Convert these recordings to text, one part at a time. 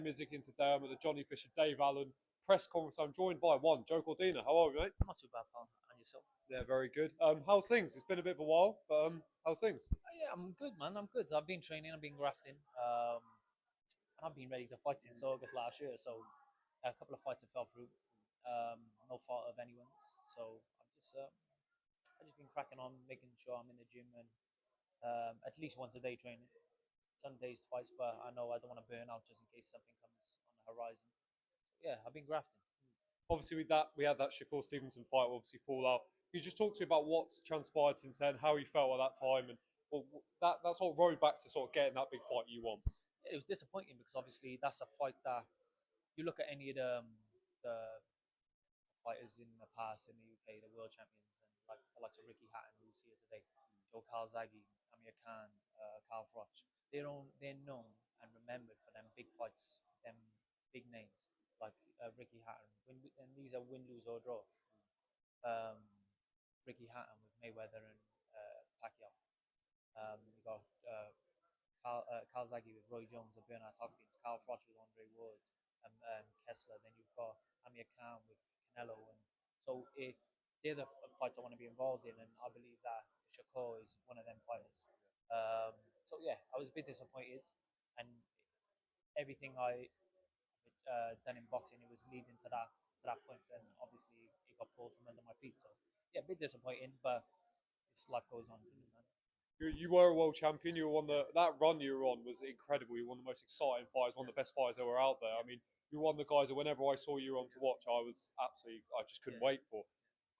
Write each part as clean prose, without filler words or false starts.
Music in today. I'm at the Johnny Fisher Dave Allen press conference. I'm joined by one Joe Cordina. How are you, mate? Not too bad, pal. And yourself? Yeah, very good. How's things? It's been a bit of a while, but how's things? Yeah, I'm good, man. I'm good. I've been training. I've been grafting. And I've been ready to fight since August last year. So a couple of fights have fell through. No fault of anyone's. So I've just been cracking on, making sure I'm in the gym and at least once a day training. Some days twice, but I know I don't want to burn out just in case something comes on the horizon. So yeah, I've been grafting. Obviously, with that, we had that Shak Stevenson fight. Obviously, fall out. Can you just talk to me about what's transpired since then, how you felt at that time, and well, that sort of road back to sort of getting that big fight you want. It was disappointing because obviously that's a fight that you look at any of the fighters in the past in the UK, the world champions, and like Ricky Hatton, who's here today, Joe Calzaghe, Amir Khan, Carl Froch. They're known and remembered for them big fights, them big names like Ricky Hatton. And these are win, lose or draw. Um, Ricky Hatton with Mayweather and Pacquiao. You got Calzaghe with Roy Jones and Bernard Hopkins. Carl Froch with Andre Ward and Kessler. Then you've got Amir Khan with Canelo, and so they're the fights I want to be involved in, and I believe that Shakur is one of them fighters. So yeah, I was a bit disappointed, and everything I done in boxing, it was leading to that point, and obviously it got pulled from under my feet. So yeah, a bit disappointing, but this life goes on. You understand? You were a world champion. You were one that run you were on was incredible. You were one of the most exciting fighters, one of the best fighters that were out there. I mean, you were one of the guys that whenever I saw you on to watch, I just couldn't wait for.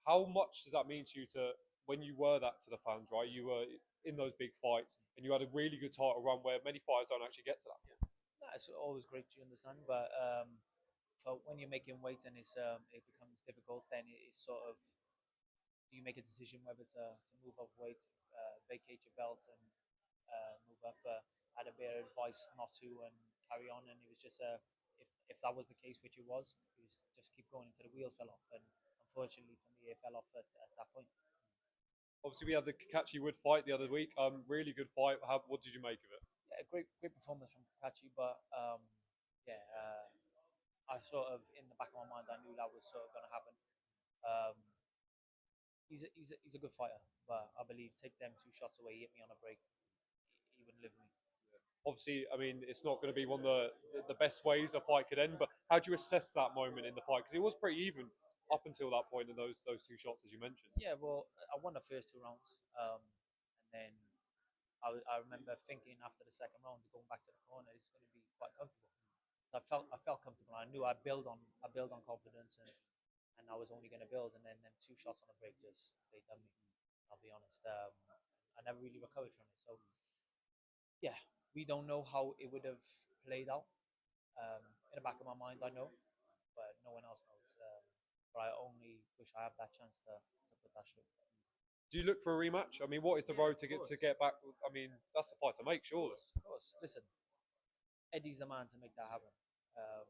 How much does that mean to you to when you were that to the fans, right? You were in those big fights and you had a really good title run where many fighters don't actually get to that point. That's always great to understand, but so when you're making weight and it becomes difficult, then it's sort of do you make a decision whether to move up weight, vacate your belt, and move up? I had a bit of advice not to and carry on, and it was just if that was the case, which it was just keep going until the wheels fell off, and unfortunately for me, it fell off at that point. Obviously, we had the Cacace Wood fight the other week. Really good fight. What did you make of it? Yeah, great performance from Cacace, but yeah, I sort of in the back of my mind I knew that was sort of going to happen. Um, he's a good fighter, but I believe take them two shots away, he hit me on a break, he wouldn't live with me. Obviously, I mean, it's not going to be one of the best ways a fight could end. But how do you assess that moment in the fight? Because it was pretty even up until that point in those two shots, as you mentioned. Yeah, well, I won the first two rounds, and then I remember thinking after the second round, going back to the corner, it's going to be quite comfortable. I felt comfortable. I knew I build on confidence, and I was only going to build. And then them two shots on the break just they done me. I'll be honest. I never really recovered from it. So yeah, we don't know how it would have played out. In the back of my mind, I know, but no one else knows. But I only wish I had that chance to put that straight. Do you look for a rematch? I mean, what is the Yeah, road of course. to get back? I mean, that's the fight to make, Of surely. course, of course. Listen, Eddie's the man to make that happen. Um,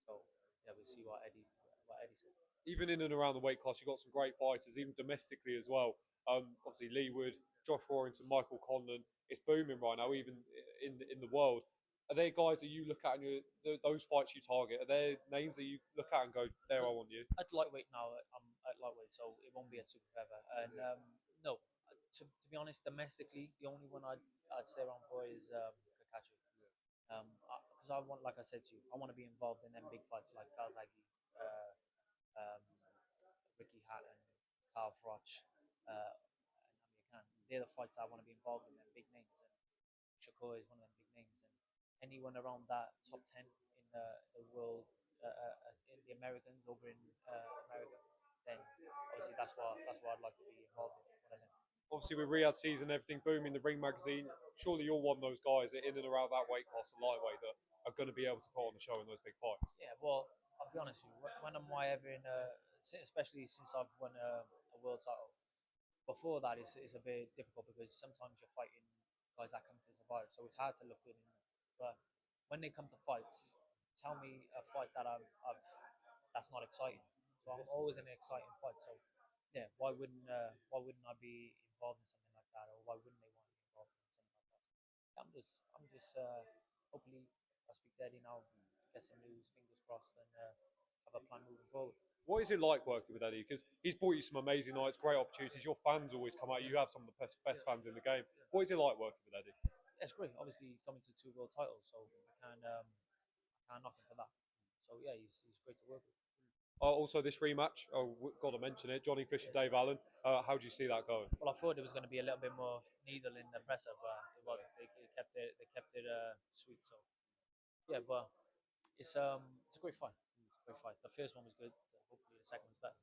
so yeah, we'll see what Eddie said. Even in and around the weight class, you've got some great fighters, even domestically as well. Obviously, Lee Wood, Josh Warrington, Michael Conlon. It's booming right now, even in the world. Are there guys that you look at and those fights you target? Are there names that you look at and go, there, I want you? At lightweight now, I'm at lightweight, so it won't be a super feather. And no, to be honest, domestically, the only one I'd stay around for is Cacace. Because I want, like I said to you, I want to be involved in them big fights like Calzaghe, uh, um, Ricky Hatton, Carl Froch, and Amir Khan. They're the fights I want to be involved in, them big names. And Shakur is one of them big names. And anyone around that top 10 in the world, in the Americans over in America, then obviously that's what I'd like to be involved in. One of them. Obviously, with Riyadh season, everything booming, the Ring magazine. Surely you're one of those guys that in and around that weight class and lightweight that are going to be able to put on the show in those big fights. Yeah, well, I'll be honest with you. When am I ever in especially since I've won a world title? Before that, it's a bit difficult because sometimes you're fighting guys that come to survive, so it's hard to look good in them. But when they come to fights, tell me a fight that I've that's not exciting. So I'm always in an exciting fight. So yeah, why wouldn't I be involved in something like that, or why wouldn't they want to be involved in something like that? So, yeah, I'm just hopefully I'll speak to Eddie now, get some news, fingers crossed, and have a plan moving forward. What is it like working with Eddie? Because he's brought you some amazing nights, great opportunities. Your fans always come out. You have some of the best fans in the game. What is it like working with Eddie? It's great. Obviously, coming to 2 world titles, so I can't knock him for that. So yeah, he's great to work with. Also, this rematch, got to mention it. Johnny Fisher, Dave Allen. How do you see that going? Well, I thought it was going to be a little bit more needle in the presser, but it wasn't. They kept it sweet. So yeah, but it's a great fight. It's a great fight. The first one was good. Hopefully, the second one's better.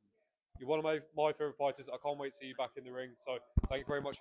You're one of my favourite fighters. I can't wait to see you back in the ring. So thank you very much.